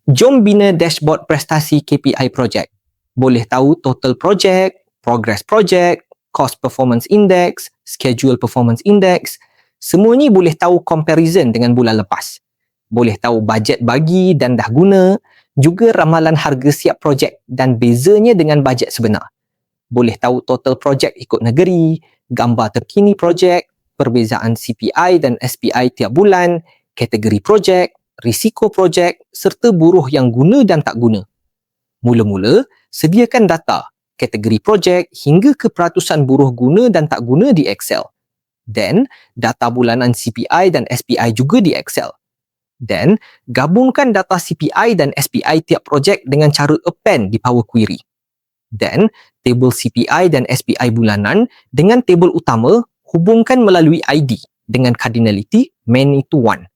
Jom bina dashboard prestasi KPI projek. Boleh tahu total projek, progress projek, cost performance index, schedule performance index. Semua ni boleh tahu comparison dengan bulan lepas. Boleh tahu bajet bagi dan dah guna, juga ramalan harga siap projek dan bezanya dengan bajet sebenar. Boleh tahu total projek ikut negeri, gambar terkini projek, perbezaan CPI dan SPI tiap bulan, kategori projek, risiko projek serta buruh yang guna dan tak guna. Mula-mula, sediakan data, kategori projek hingga ke peratusan buruh guna dan tak guna di Excel. Then, data bulanan CPI dan SPI juga di Excel. Then, gabungkan data CPI dan SPI tiap projek dengan cara append di Power Query. Then, table CPI dan SPI bulanan dengan table utama hubungkan melalui ID dengan cardinality many to one.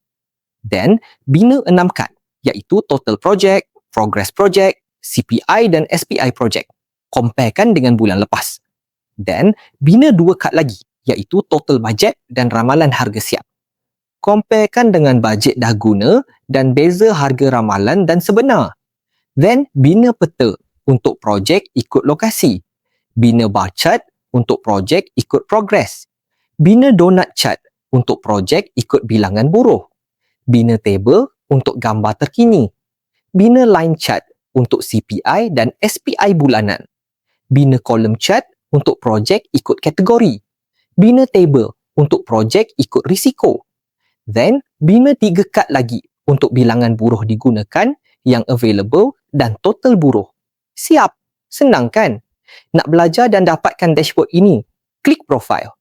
Then, bina 6 kad, iaitu total project, progress project, CPI dan SPI project. Comparekan dengan bulan lepas. Then, bina 2 kad lagi, iaitu total budget dan ramalan harga siap. Comparekan dengan bajet dah guna dan beza harga ramalan dan sebenar. Then, bina peta untuk projek ikut lokasi. Bina bar chart untuk projek ikut progress. Bina donut chart untuk projek ikut bilangan buruh. Bina table untuk gambar terkini. Bina line chart untuk CPI dan SPI bulanan. Bina column chart untuk projek ikut kategori. Bina table untuk projek ikut risiko. Then, bina 3 kad lagi untuk bilangan buruh digunakan, yang available dan total buruh. Siap! Senang kan? Nak belajar dan dapatkan dashboard ini? Klik profile.